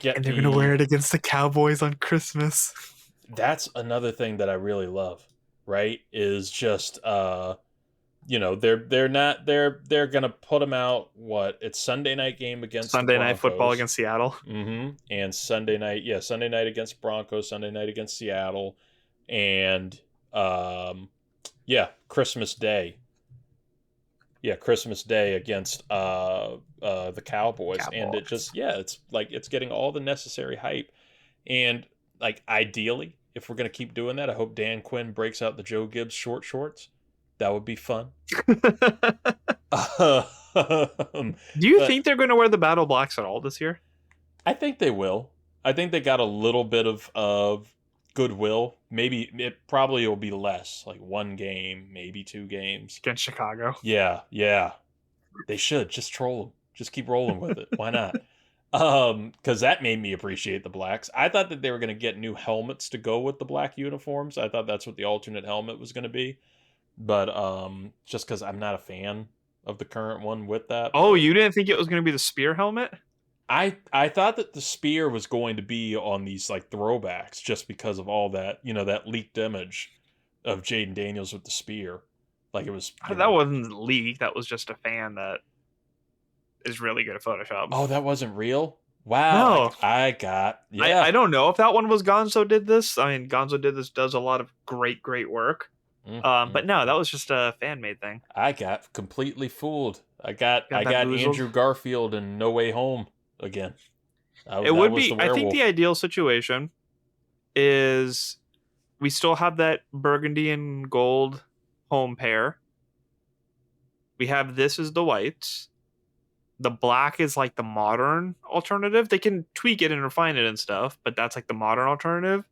get. And they're gonna wear it against the Cowboys on Christmas. That's another thing that I really love. Right? Is just they're gonna put them out. What? It's Sunday night game against Sunday night football against Seattle. And Sunday night against Broncos. Sunday night against Seattle, and Christmas Day. Yeah, Christmas Day against the Cowboys. And it just it's like it's getting all the necessary hype. And like ideally, if we're gonna keep doing that, I hope Dan Quinn breaks out the Joe Gibbs short shorts. That would be fun. Do you think they're gonna wear the battle blacks at all this year? I think they will. I think they got a little bit of goodwill. Maybe it probably will be less, like one game, maybe 2 games against Chicago. Yeah. They should just troll them. Just keep rolling with it. Why not? Because that made me appreciate the blacks. I thought that they were going to get new helmets to go with the black uniforms. I thought that's what the alternate helmet was going to be. But just because I'm not a fan of the current one with that. Oh, you didn't think it was going to be the spear helmet? I thought that the spear was going to be on these like throwbacks just because of all that, that leaked image of Jaden Daniels with the spear. Like it was. That wasn't leaked. That was just a fan that is really good at Photoshop. Oh, that wasn't real? Wow. No. I don't know if that one was Gonzo did this. I mean, Gonzo did this, does a lot of great work. But no, that was just a fan-made thing. I got completely fooled. I got Andrew Garfield in No Way Home again. I think the ideal situation is we still have that burgundy and gold home pair. We have this as the whites. The black is like the modern alternative. They can tweak it and refine it and stuff, but that's like the modern alternative.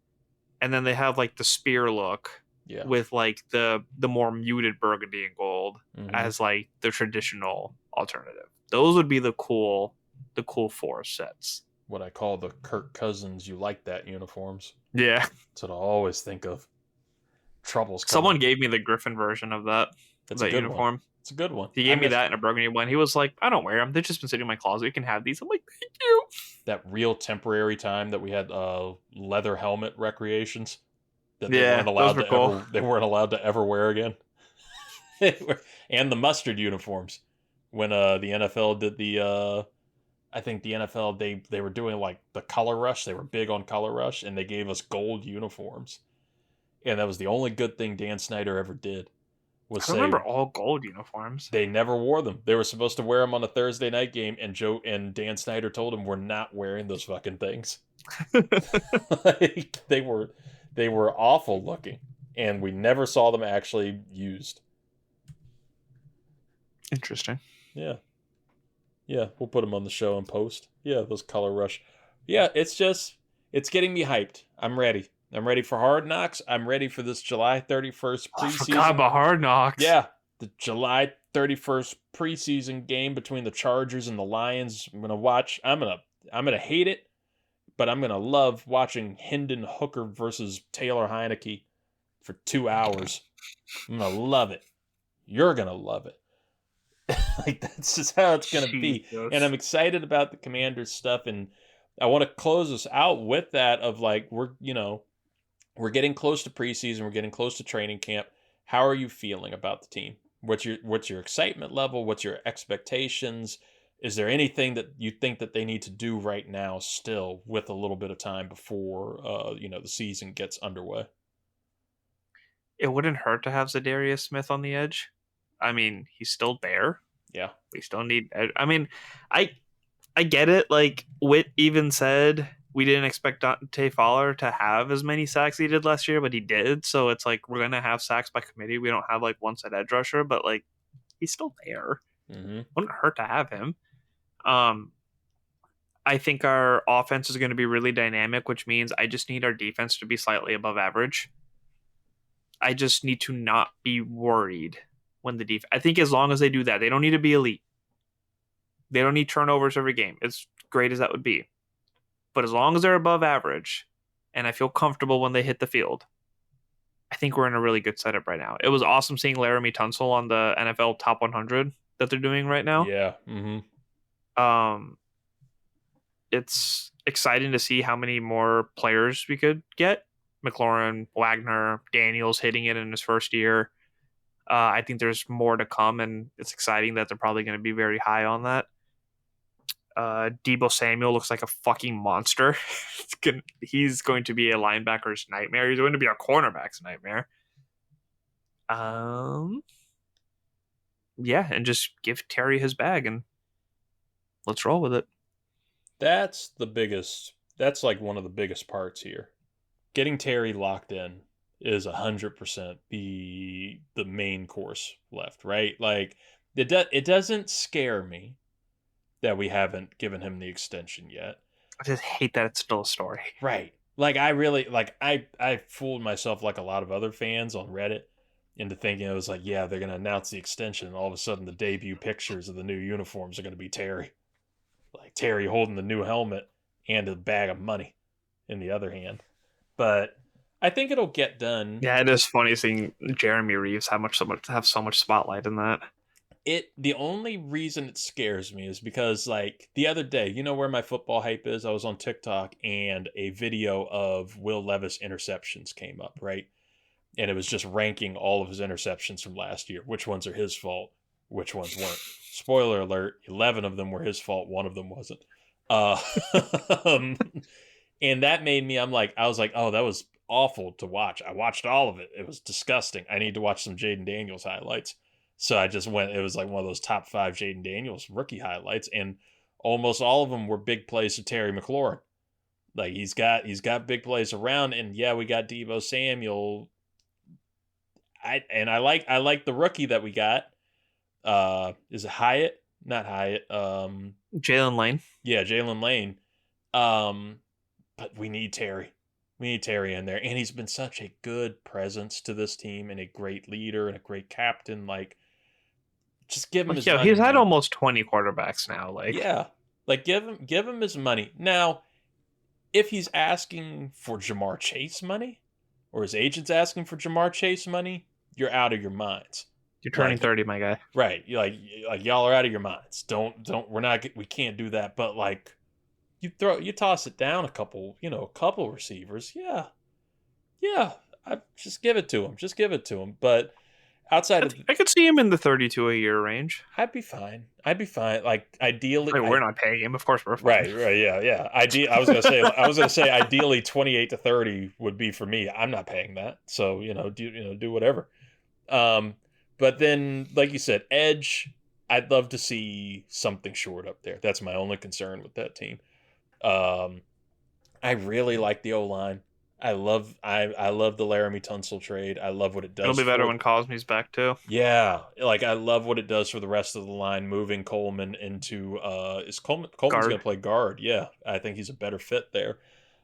And then they have like the spear look with like the more muted burgundy and gold as like the traditional alternative. Those would be the cool 4 sets. What I call the Kirk Cousins, you like that uniforms. Yeah. That's what I always think of. Troubles coming. Someone gave me the Griffin version of that. That's that uniform. One. It's a good one. He gave me that in a burgundy one. He was like, I don't wear them. They've just been sitting in my closet. You can have these. I'm like, thank you. That real temporary time that we had leather helmet recreations that they weren't allowed to ever wear again. And the mustard uniforms. When the NFL did the I think the NFL they were doing like the color rush. They were big on color rush, and they gave us gold uniforms. And that was the only good thing Dan Snyder ever did. I remember all gold uniforms. They never wore them. They were supposed to wear them on a Thursday night game, and Dan Snyder told them we're not wearing those fucking things. Like, they were awful looking, and we never saw them actually used. Interesting. Yeah, we'll put them on the show and post. Yeah, those color rush. Yeah, it's getting me hyped. I'm ready. I'm ready for Hard Knocks. I'm ready for this July 31st preseason. I forgot about Hard Knocks. Yeah, the July 31st preseason game between the Chargers and the Lions. I'm gonna watch. I'm gonna hate it, but I'm gonna love watching Hendon Hooker versus Taylor Heineke for 2 hours. I'm gonna love it. You're gonna love it. Like that's just how it's gonna be. And I'm excited about the Commanders stuff, and I want to close us out with that of like we're getting close to preseason, we're getting close to training camp. How are you feeling about the team? What's your excitement level? What's your expectations? Is there anything that you think that they need to do right now still with a little bit of time before the season gets underway? It wouldn't hurt to have Zadarius Smith on the edge. I mean, he's still there. Yeah. We still need. I mean, I get it. Like Witt even said, we didn't expect Dante Fowler to have as many sacks he did last year, but he did. So it's like we're gonna have sacks by committee. We don't have like one set edge rusher, but like he's still there. Mm-hmm. Wouldn't hurt to have him. I think our offense is going to be really dynamic, which means I just need our defense to be slightly above average. I just need to not be worried when the defense. I think as long as they do that, they don't need to be elite. They don't need turnovers every game. As great as that would be. But as long as they're above average, and I feel comfortable when they hit the field, I think we're in a really good setup right now. It was awesome seeing Laramie Tunsil on the NFL Top 100 that they're doing right now. Yeah. Mm-hmm. It's exciting to see how many more players we could get. McLaurin, Wagner, Daniels hitting it in his first year. I think there's more to come, and it's exciting that they're probably going to be very high on that. Deebo Samuel looks like a fucking monster. He's going to be a linebacker's nightmare. He's going to be a cornerback's nightmare. Yeah, and just give Terry his bag and let's roll with it. That's like one of the biggest parts here. Getting Terry locked in is 100% the main course left, right? Like it doesn't scare me that we haven't given him the extension yet. I just hate that it's still a story. Right. Like I really I fooled myself like a lot of other fans on Reddit into thinking it was like, yeah, they're gonna announce the extension and all of a sudden the debut pictures of the new uniforms are gonna be Terry. Like Terry holding the new helmet and a bag of money in the other hand. But I think it'll get done. Yeah, it is funny seeing Jeremy Reeves have so much spotlight in that. The only reason it scares me is because like the other day, you know where my football hype is? I was on TikTok and a video of Will Levis interceptions came up, right? And it was just ranking all of his interceptions from last year. Which ones are his fault? Which ones weren't? Spoiler alert, 11 of them were his fault, one of them wasn't. And that made me, I was like, oh, that was awful to watch. I watched all of it. It was disgusting. I need to watch some Jaden Daniels highlights. So I just went, it was like one of those top 5 Jaden Daniels rookie highlights. And almost all of them were big plays of Terry McLaurin. Like he's got big plays around. And yeah, we got Deebo Samuel. I like the rookie that we got. Is it Hyatt? Not Hyatt. Jalen Lane. Yeah, Jalen Lane. But we need Terry. We need Terry in there. And he's been such a good presence to this team and a great leader and a great captain. Like, just give him his money. He's had almost 20 quarterbacks now. Like, yeah. Like, give him his money. Now, if he's asking for Jamar Chase money, or his agent's asking for Jamar Chase money, you're out of your minds. You're turning 30, my guy. Right. You're like y'all are out of your minds. We can't do that. But like, you toss it down a couple receivers. Yeah. Just give it to him. But outside I could see him in the 32 a year range. I'd be fine. Like ideally, we're not paying him. Of course, we're fine. Right. Yeah. I was gonna say ideally 28 to 30 would be for me. I'm not paying that. So do whatever. But then, like you said, edge. I'd love to see something short up there. That's my only concern with that team. I really like the O-line. I love the Laramie Tunsil trade. I love what it does. It'll be better when Cosme's back too. Yeah, like I love what it does for the rest of the line. Moving Coleman into Coleman's going to play guard. Yeah, I think he's a better fit there.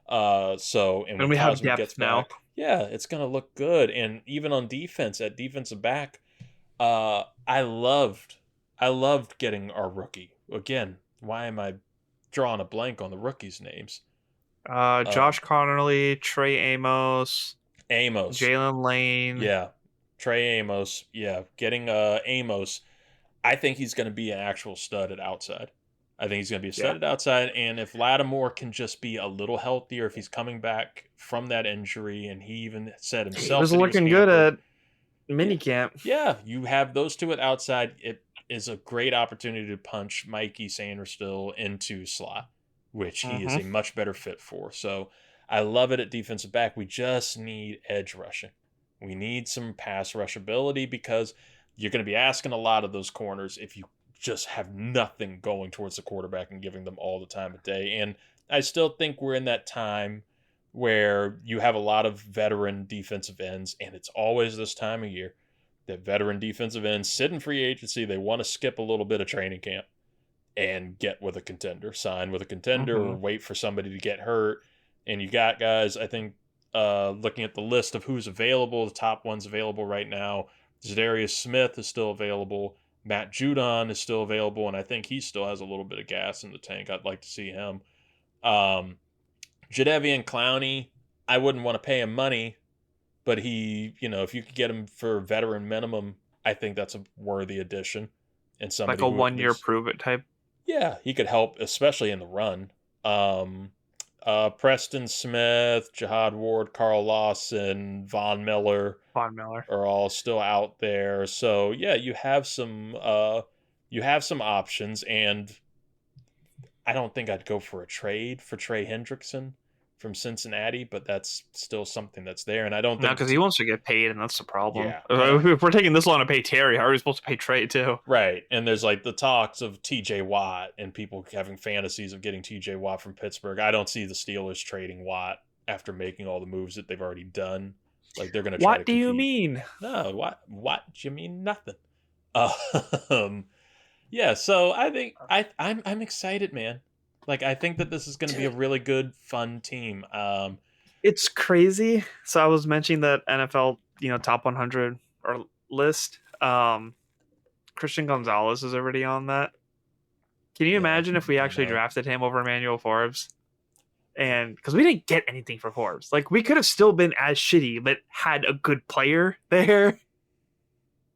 And when we have Cosme depth gets now. back, yeah, it's going to look good. And even on defense, at defensive back, I loved getting our rookie again. Why am I drawing a blank on the rookies' names? Josh Connerly, Trey Amos, Jalen Lane. Yeah, Trey Amos. Yeah, getting Amos. I think he's going to be an actual stud at outside. I think he's going to be a stud at outside. And if Lattimore can just be a little healthier, if he's coming back from that injury, and he even said himself he was looking good at Minicamp. Yeah, you have those two at outside. It is a great opportunity to punch Mikey Sanderstill into slot, which he is a much better fit for. So I love it at defensive back. We just need edge rushing. We need some pass rush ability because you're going to be asking a lot of those corners if you just have nothing going towards the quarterback and giving them all the time of day. And I still think we're in that time where you have a lot of veteran defensive ends, and it's always this time of year that veteran defensive ends sit in free agency. They want to skip a little bit of training camp and get with a contender, sign with a contender, or wait for somebody to get hurt. And you got guys, I think, looking at the list of who's available, the top ones available right now, Zadarius Smith is still available. Matt Judon is still available, and I think he still has a little bit of gas in the tank. I'd like to see him. Jadeveon Clowney, I wouldn't want to pay him money, but he, if you could get him for veteran minimum, I think that's a worthy addition. And somebody like a 1-year prove it type. Yeah, he could help, especially in the run. Preston Smith, Jihad Ward, Carl Lawson, Von Miller are all still out there. So yeah, you have some options, and I don't think I'd go for a trade for Trey Hendrickson from Cincinnati, but that's still something that's there. And I don't think because he wants to get paid, and that's the problem. Yeah. If we're taking this long to pay Terry, how are we supposed to pay Trey too? Right. And there's like the talks of TJ Watt and people having fantasies of getting TJ Watt from Pittsburgh. I don't see the Steelers trading Watt after making all the moves that they've already done. Like they're going to try to What do you mean? No, what do you mean? Nothing. Yeah, so I think I'm excited, man. Like I think that this is going to be a really good, fun team. It's crazy. So I was mentioning that NFL, top 100 or list. Christian Gonzalez is already on that. Can you imagine if we actually drafted him over Emmanuel Forbes? And because we didn't get anything for Forbes, like we could have still been as shitty, but had a good player there.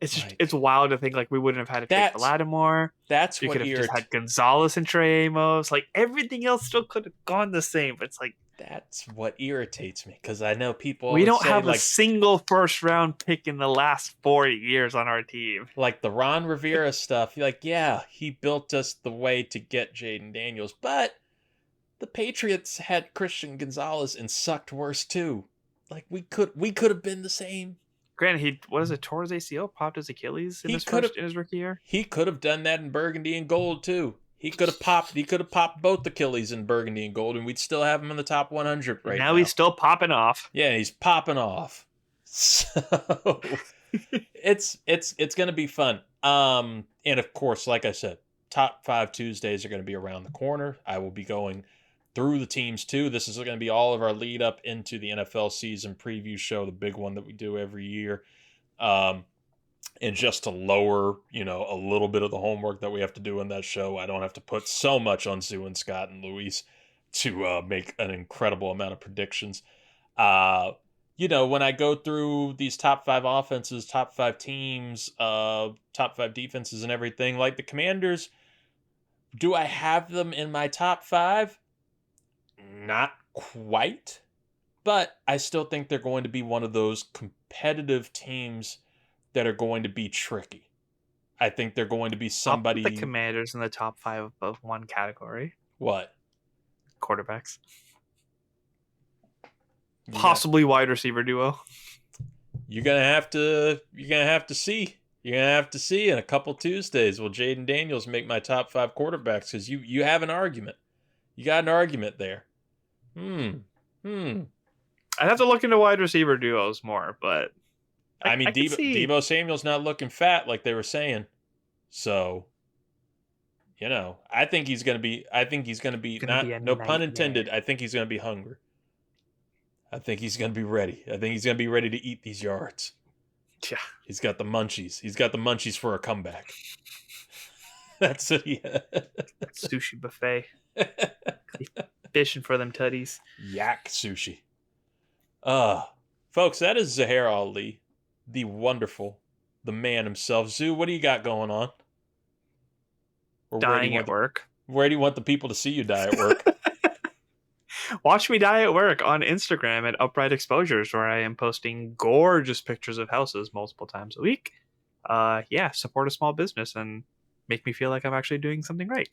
It's just it's wild to think like we wouldn't have had to take Lattimore. That's we what could have just had Gonzalez and Trey Amos. Like everything else still could have gone the same. But it's like that's what irritates me because I know people. We don't have a single first round pick in the last 4 years on our team. Like the Ron Rivera stuff. You're like, yeah, he built us the way to get Jaden Daniels, but the Patriots had Christian Gonzalez and sucked worse too. Like we could have been the same. Granted, he tore his ACL, popped his Achilles in his rookie year. He could have done that in burgundy and gold too. He could have popped both Achilles in burgundy and gold, and we'd still have him in the top 100 right now. Now he's still popping off. Yeah, he's popping off. So it's going to be fun. And of course, like I said, top 5 Tuesdays are going to be around the corner. I will be going through the teams too. This is going to be all of our lead up into the NFL season preview show, the big one that we do every year. And just to lower, a little bit of the homework that we have to do in that show, I don't have to put so much on Zoo and Scott and Luis to make an incredible amount of predictions. When I go through these top 5 offenses, top 5 teams, top 5 defenses and everything, like the Commanders, do I have them in my top 5? Not quite, but I still think they're going to be one of those competitive teams that are going to be tricky. I think they're going to be somebody. I'll put the Commanders in the top 5 of one category. What? Quarterbacks. Possibly wide receiver duo. You're gonna have to see. You're gonna have to see in a couple Tuesdays. Will Jaden Daniels make my top 5 quarterbacks? Because you have an argument. You got an argument there. I'd have to look into wide receiver duos more, but I mean, Deebo Samuel's not looking fat like they were saying. So, I think he's going to be no pun intended. I think he's going to be hungry. I think he's going to be ready. I think he's going to be ready to eat these yards. Yeah. He's got the munchies. He's got the munchies for a comeback. That's it. Yeah. Sushi buffet. Fishing for them tutties. Yak sushi. Folks, that is Zuhair Ali, the wonderful, the man himself. Zoo, what do you got going on? Or dying at work. Where do you want the people to see you die at work? Watch me die at work on Instagram at Upright Exposures, where I am posting gorgeous pictures of houses multiple times a week. Yeah, support a small business and make me feel like I'm actually doing something right.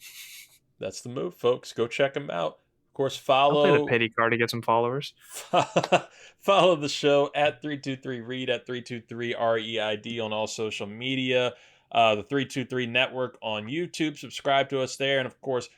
That's the move, folks. Go check them out. Of course, I'll play the follow pity card to get some followers. follow the show at 323 Reid at 323 REID on all social media. The 323 Network on YouTube. Subscribe to us there, and of course,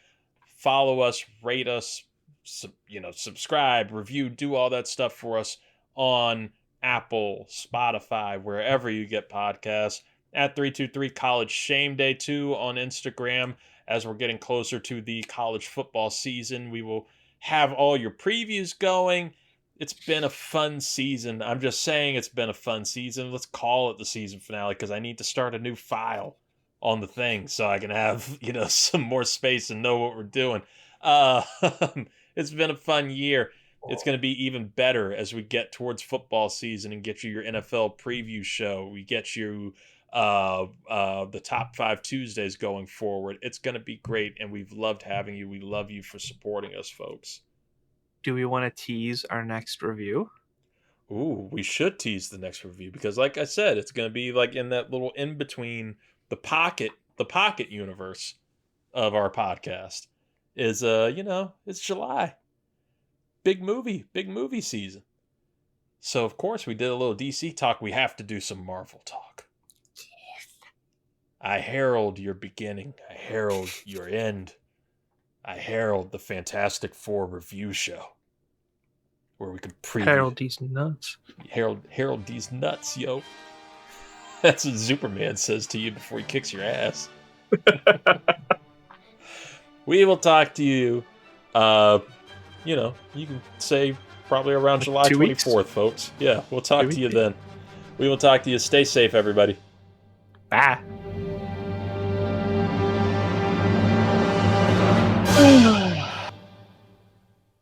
follow us, rate us, subscribe, review, do all that stuff for us on Apple, Spotify, wherever you get podcasts. At 323 College Shame Day 2 on Instagram. As we're getting closer to the college football season, we will have all your previews going. It's been a fun season. I'm just saying it's been a fun season. Let's call it the season finale because I need to start a new file on the thing so I can have, some more space and know what we're doing. It's been a fun year. It's going to be even better as we get towards football season and get you your NFL preview show. We get you the top 5 Tuesdays going forward. It's going to be great, and we've loved having you. We love you for supporting us, folks. Do we want to tease our next review? Ooh, we should tease the next review because, like I said, it's going to be like in that little in between the pocket universe of our podcast. Is it's July, big movie season. So of course we did a little DC talk. We have to do some Marvel talk. I herald your beginning. I herald your end. I herald the Fantastic Four review show, where we can preview. Herald these nuts. Herald these nuts, yo. That's what Superman says to you before he kicks your ass. We will talk to you. You can say probably around July 24th, folks. Yeah, we'll talk to you then. We will talk to you. Stay safe, everybody. Bye.